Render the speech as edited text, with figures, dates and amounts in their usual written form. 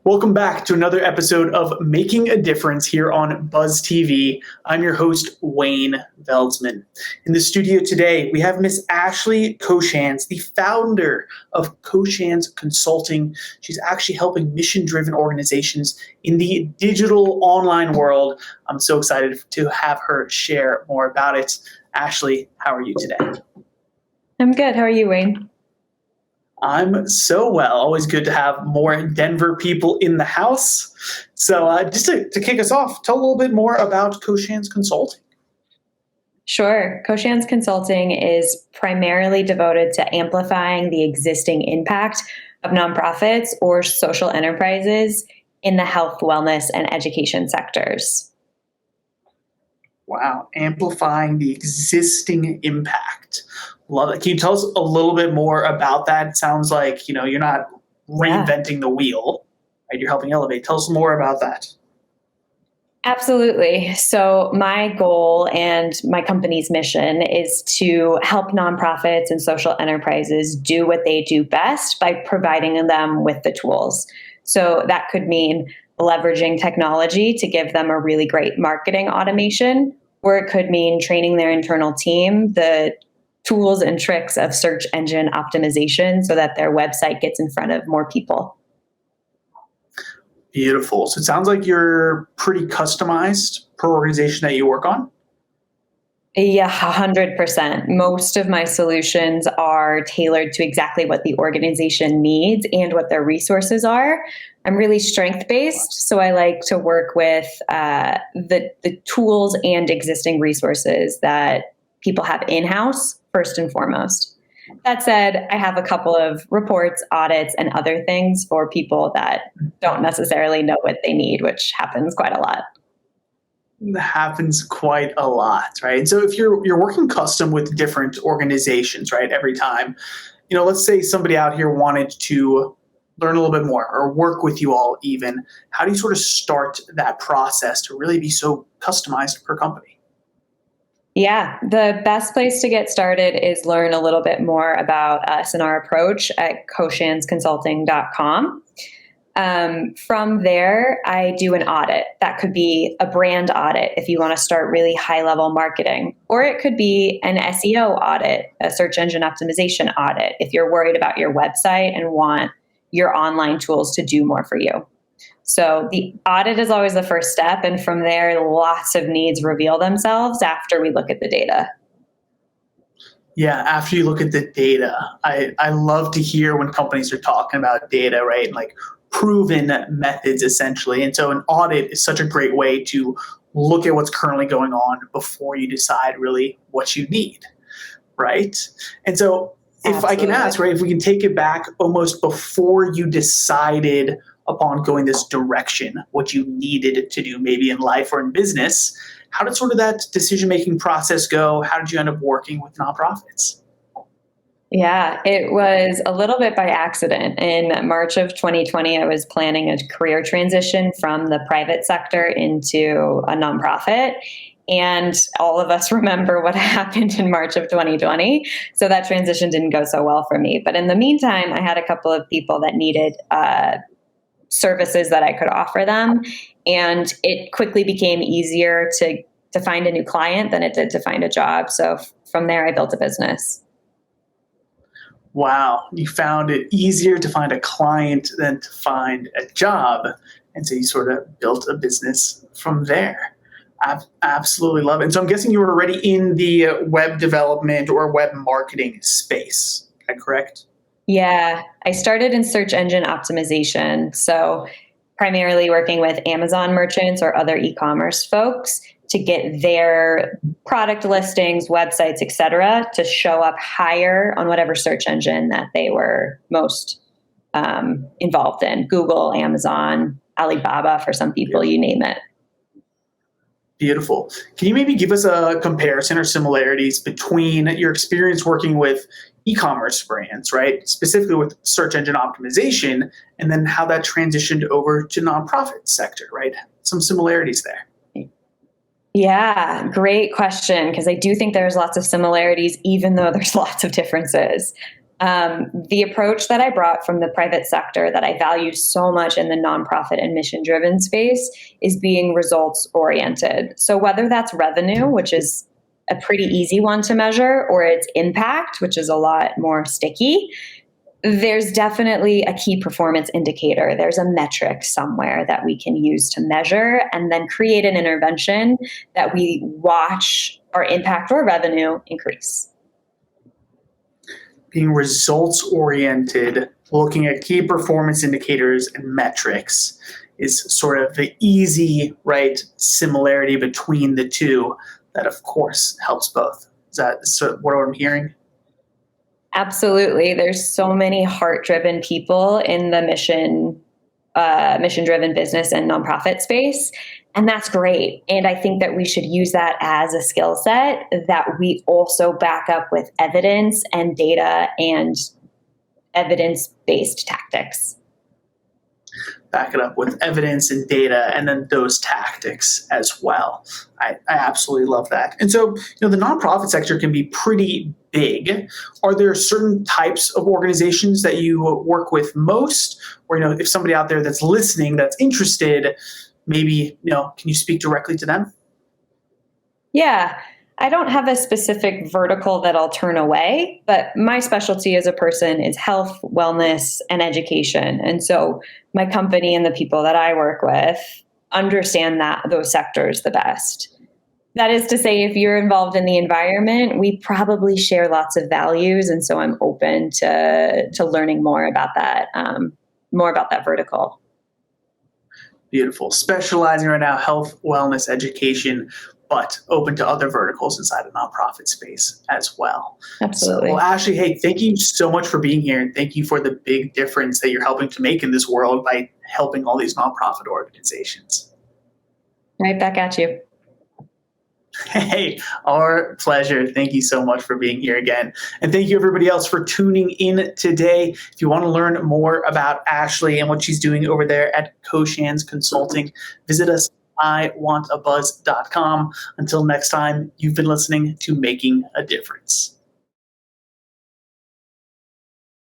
Welcome back to another episode of Making a Difference here on Buzz TV. I'm your host, Wayne Veldsman. In the studio today, we have Miss Ashley Kochans, the founder of Kochans Consulting. She's actually helping mission-driven organizations in the digital online world. I'm so excited to have her share more about it. Ashley, how are you today? I'm good. How are you, Wayne? I'm so well. Always good to have more Denver people in the house. So just to kick us off, tell a little bit more about Kochans Consulting. Sure. Kochans Consulting is primarily devoted to amplifying the existing impact of nonprofits or social enterprises in the health, wellness, and education sectors. Wow. Amplifying the existing impact. Love it. Can you tell us a little bit more about that? It sounds like, you're not reinventing the wheel, right? You're helping elevate. Tell us more about that. Absolutely. So my goal and my company's mission is to help nonprofits and social enterprises do what they do best by providing them with the tools. So that could mean leveraging technology to give them a really great marketing automation, or it could mean training their internal team the tools and tricks of search engine optimization so that their website gets in front of more people. Beautiful. So it sounds like you're pretty customized per organization that you work on. Yeah, 100%. Most of my solutions are tailored to exactly what the organization needs and what their resources are. I'm really strength-based, so I like to work with the tools and existing resources that people have in-house first and foremost. That said, I have a couple of reports, audits, and other things for people that don't necessarily know what they need, which happens quite a lot. That happens quite a lot, right? So if you're working custom with different organizations, right, every time, let's say somebody out here wanted to learn a little bit more or work with you all even, how do you sort of start that process to really be so customized per company? Yeah, the best place to get started is learn a little bit more about us and our approach at kochansconsulting.com. From there, I do an audit. That could be a brand audit if you want to start really high-level marketing, or it could be an SEO audit, a search engine optimization audit, if you're worried about your website and want your online tools to do more for you. So the audit is always the first step, and from there, lots of needs reveal themselves after we look at the data. Yeah, after you look at the data, I love to hear when companies are talking about data, right? Like proven methods, essentially. And so an audit is such a great way to look at what's currently going on before you decide really what you need, right? And so if I can ask, right, if we can take it back almost before you decided upon going this direction, what you needed to do maybe in life or in business, how did sort of that decision-making process go? How did you end up working with nonprofits? Yeah, it was a little bit by accident. In March of 2020, I was planning a career transition from the private sector into a nonprofit. And all of us remember what happened in March of 2020. So that transition didn't go so well for me. But in the meantime, I had a couple of people that needed services that I could offer them. And it quickly became easier to find a new client than it did to find a job. So from there, I built a business. Wow. You found it easier to find a client than to find a job. And so you sort of built a business from there. I absolutely love it. And so I'm guessing you were already in the web development or web marketing space. Is that correct? Yeah, I started in search engine optimization. So primarily working with Amazon merchants or other e-commerce folks to get their product listings, websites, et cetera, to show up higher on whatever search engine that they were most involved in. Google, Amazon, Alibaba, for some people, you name it. Beautiful. Can you maybe give us a comparison or similarities between your experience working with e-commerce brands, right? Specifically with search engine optimization, and then how that transitioned over to nonprofit sector, right? Some similarities there. Yeah, great question, because I do think there's lots of similarities, even though there's lots of differences. The approach that I brought from the private sector that I value so much in the nonprofit and mission-driven space is being results-oriented. So whether that's revenue, which is a pretty easy one to measure, or it's impact, which is a lot more sticky, there's definitely a key performance indicator. There's a metric somewhere that we can use to measure and then create an intervention that we watch our impact or revenue increase. Being results oriented, looking at key performance indicators and metrics is sort of the easy, right, similarity between the two that, of course, helps both. Is that sort of what I'm hearing? Absolutely. There's so many heart-driven people in the mission-driven business and nonprofit space, and that's great. And I think that we should use that as a skill set that we also back up with evidence and data and evidence-based tactics. Back it up with evidence and data, and then those tactics as well. I absolutely love that. And so, the nonprofit sector can be pretty big. Are there certain types of organizations that you work with most? Or, if somebody out there that's listening, that's interested, maybe, can you speak directly to them? Yeah. I don't have a specific vertical that I'll turn away, but my specialty as a person is health, wellness, and education. And so my company and the people that I work with understand those sectors the best. That is to say, if you're involved in the environment, we probably share lots of values. And so I'm open to learning more about that vertical. Beautiful. Specializing right now, health, wellness, education, but open to other verticals inside the nonprofit space as well. Absolutely. So, well, Ashley, hey, thank you so much for being here. And thank you for the big difference that you're helping to make in this world by helping all these nonprofit organizations. Right back at you. Hey, our pleasure. Thank you so much for being here again. And thank you everybody else for tuning in today. If you want to learn more about Ashley and what she's doing over there at Kochans Consulting, visit us iwantabuzz.com. Until next time, you've been listening to Making a Difference.